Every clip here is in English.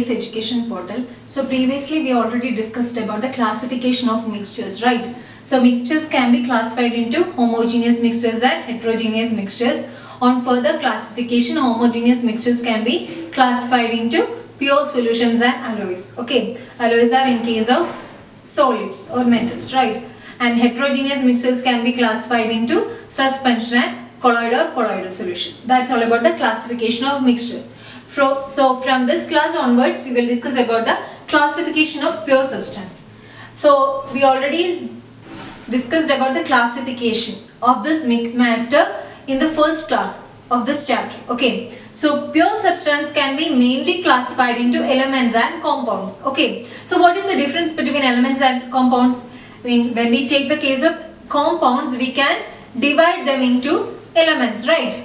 Safe Education Portal. So previously we already discussed about the classification of mixtures, right? So mixtures can be classified into homogeneous mixtures and heterogeneous mixtures. On further classification, homogeneous mixtures can be classified into pure solutions and alloys. Okay, alloys are in case of solids or metals, right? And heterogeneous mixtures can be classified into suspension and colloidal solution. That's all about the classification of mixture. So from this class onwards, we will discuss about the classification of pure substance. So we already discussed about the classification of this matter in the first class of this chapter. Okay, so pure substance can be mainly classified into elements and compounds. Okay, so what is the difference between elements and compounds? When we take the case of compounds, we can divide them into elements, right?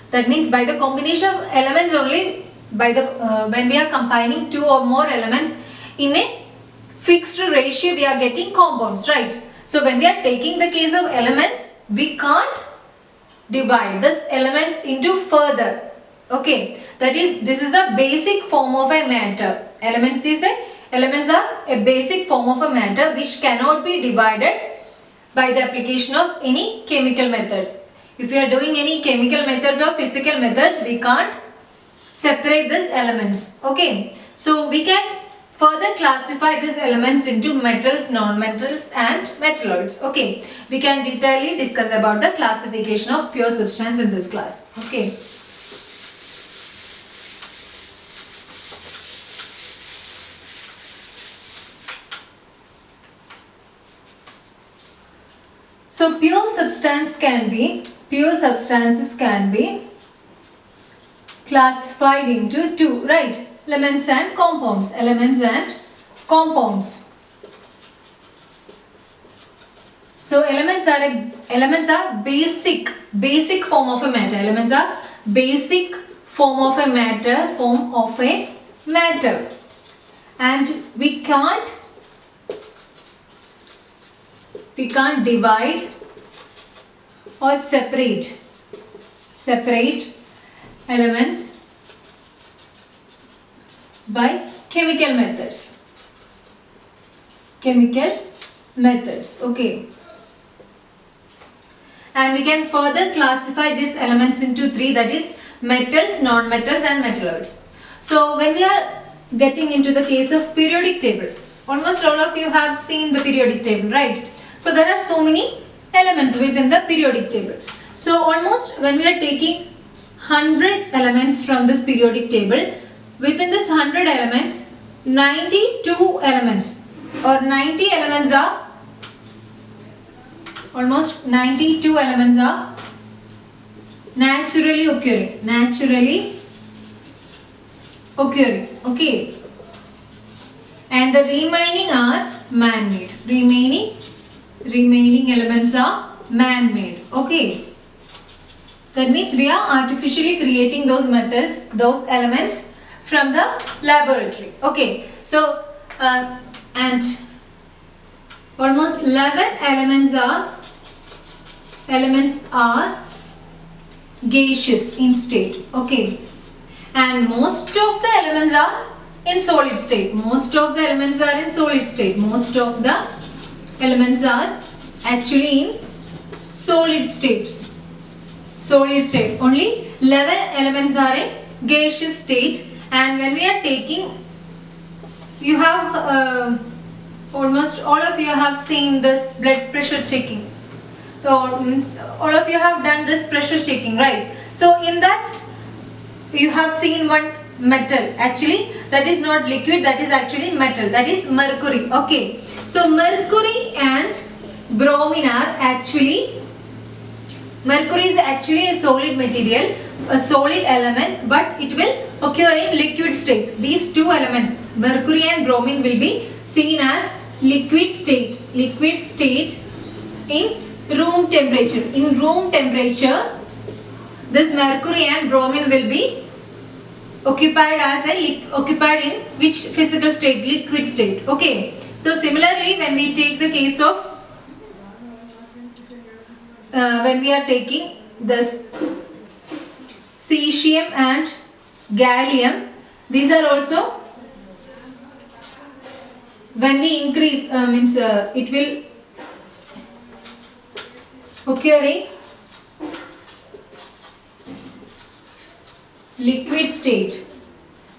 That means by the combination of elements only, when we are combining two or more elements in a fixed ratio, we are getting compounds, right? So when we are taking the case of elements, we can't divide this elements into further. Okay, that is, this is the basic form of a matter. Elements are a basic form of a matter which cannot be divided by the application of any chemical methods. If we are doing any chemical methods or physical methods, we can't separate these elements. Okay, so we can further classify these elements into metals, non-metals and metalloids. Okay, we can detailedly discuss about the classification of pure substance in this class. Okay. So pure substances can be classified into two, right? Elements and compounds. So elements are basic form of a matter. Elements are basic form of a matter, and we can't divide or separate elements by chemical methods. Okay. And we can further classify these elements into three, that is metals, non-metals and metalloids. So when we are getting into the case of periodic table, almost all of you have seen the periodic table, right? So there are so many elements within the periodic table. So almost when we are taking 100 elements from this periodic table, within this 100 elements, 92 elements or 90 elements are naturally occurring. Okay, and the remaining are man-made. Remaining elements are man-made. Okay, that means we are artificially creating those elements from the laboratory. Okay, so and almost 11 elements are gaseous in state. Okay, and most of the elements are in solid state. Most of the elements are actually in solid state. Only 11 elements are in gaseous state. And when we are taking, you have almost all of you have seen this blood pressure checking, or all of you have done this pressure checking, right? So in that you have seen one metal, actually that is not liquid, that is actually metal, that is mercury. Okay, so mercury and bromine are mercury is actually a solid material, a solid element, but it will occur in liquid state. These two elements, mercury and bromine, will be seen as liquid state in room temperature. In room temperature, this mercury and bromine will be occupied in which physical state? Liquid state. Okay, so similarly when we take the case of when we are taking this cesium and gallium, these are also when we increase means it will occurring liquid state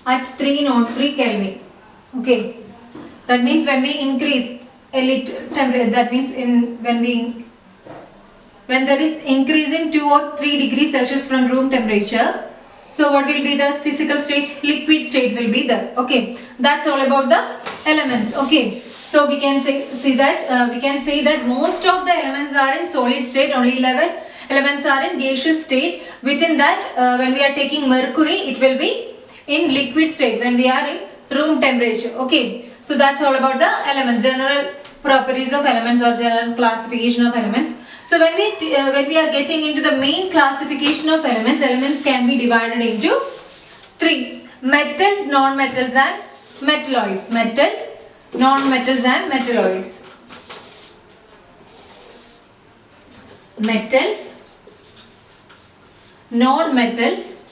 at 303 Kelvin. Okay, that means when we increase a temperature, that means when there is increase in 2 or 3 degrees Celsius from room temperature, so what will be the physical state? Liquid state will be there. Okay, that's all about the elements. Okay, so we can say that most of the elements are in solid state, only 11 elements are in gaseous state. Within that, when we are taking mercury, it will be in liquid state when we are in room temperature. Okay, so that's all about the elements, general properties of elements or general classification of elements. So when we are getting into the main classification of elements, elements can be divided into 3: metals, non-metals and metalloids. Metals, non-metals and metalloids. Metals, non-metals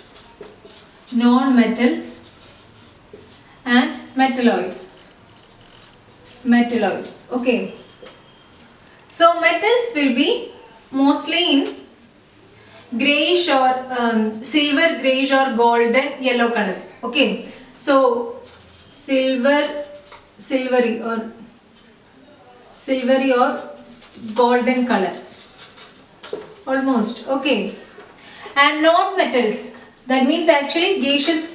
and metalloids. Okay, so metals will be mostly in grayish or silver, grayish or golden yellow color. Okay, so silvery or golden color almost. Okay, and non-metals, that means actually gaseous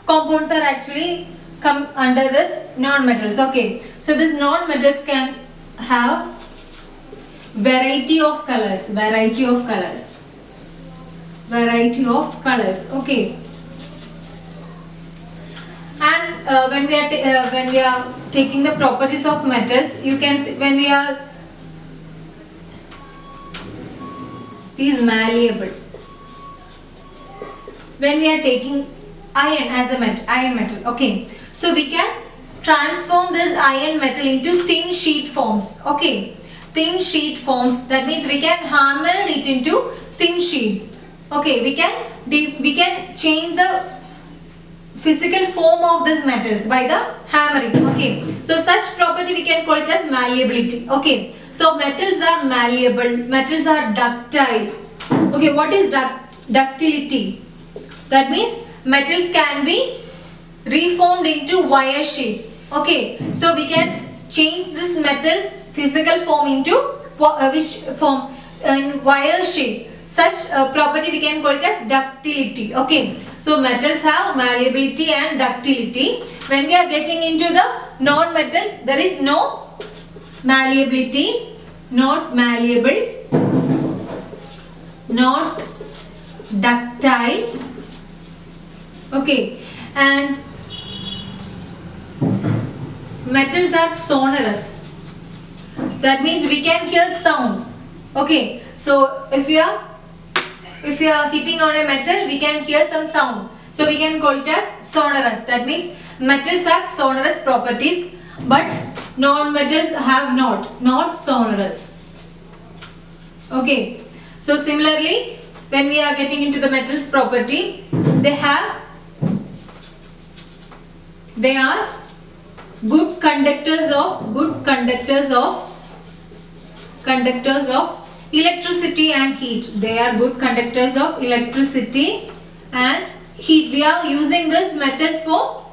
compounds are actually come under this non-metals. Okay, so this non-metals can have variety of colors. Okay, and when we are taking the properties of metals, you can see when we are, it is malleable. When we are taking iron as a iron metal, okay, so we can transform this iron metal into thin sheet forms. Okay, thin sheet forms, that means we can hammer it into thin sheet. Okay, we can change the physical form of these metals by the hammering. Okay, so such property we can call it as malleability. Okay, so metals are malleable, metals are ductile. Okay, what is ductility? That means metals can be reformed into wire shape. Okay, so we can change this metals physical form into which form? In wire shape. Such property we can call it as ductility. Okay, so metals have malleability and ductility. When we are getting into the non-metals, there is no malleability, not malleable, not ductile. Okay, and metals are sonorous. That means we can hear sound. Okay, so if you are hitting on a metal, we can hear some sound, so we can call it as sonorous. That means metals have sonorous properties, but non-metals have not sonorous. Okay, so similarly, when we are getting into the metals property, they are good conductors of electricity and heat. They are good conductors of electricity and heat. We are using these metals for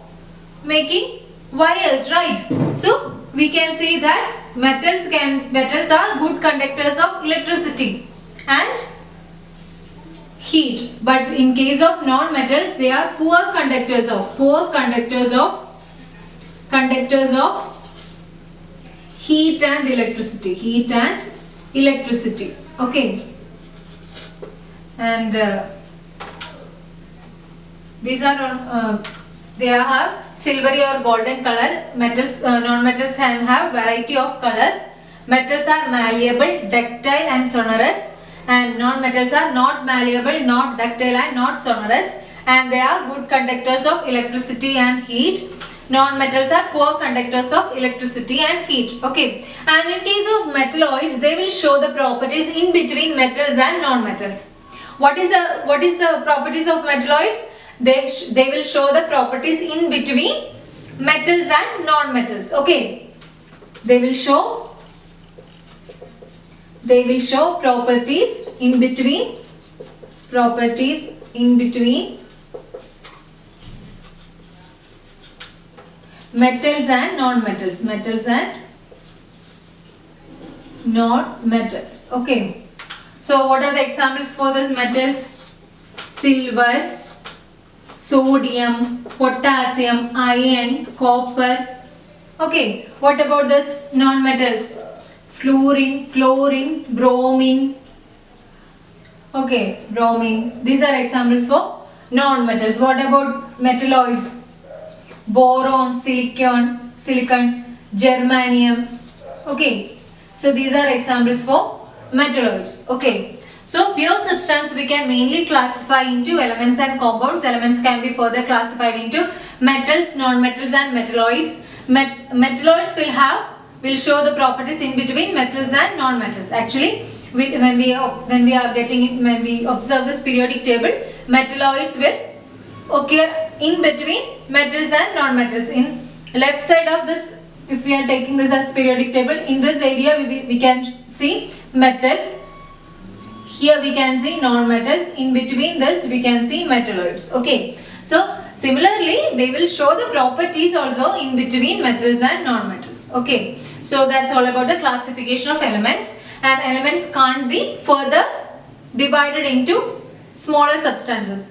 making wires, right? So we can say that metals are good conductors of electricity and heat, but in case of non-metals, they are poor conductors of heat and electricity. Okay, and these are they have silvery or golden color. Metals, non-metals can have variety of colors. Metals are malleable, ductile and sonorous, and non-metals are not malleable, not ductile and not sonorous, and they are good conductors of electricity and heat. Non-metals are poor conductors of electricity and heat. Okay, and in case of metalloids, they will show the properties in between metals and non-metals. What is the properties of metalloids? They will show the properties in between metals and non-metals. Okay, They will show properties in between metals and non-metals. Okay. So what are the examples for these metals? Silver, sodium, potassium, iron, copper. Okay. What about this non-metals? Fluorine, chlorine, bromine. Okay, bromine. These are examples for non-metals. What about metalloids? Boron, silicon, germanium. Okay, so these are examples for metalloids. Okay, so pure substance we can mainly classify into elements and compounds. Elements can be further classified into metals, non-metals and metalloids. Metalloids will show the properties in between metals and non-metals. Actually, when we observe this periodic table, metalloids will occur in between metals and non-metals. In left side of this, if we are taking this as periodic table, in this area we can see metals. Here we can see non-metals. In between this we can see metalloids. Okay. So similarly, they will show the properties also in between metals and non-metals. Okay. So that's all about the classification of elements. And elements can't be further divided into smaller substances.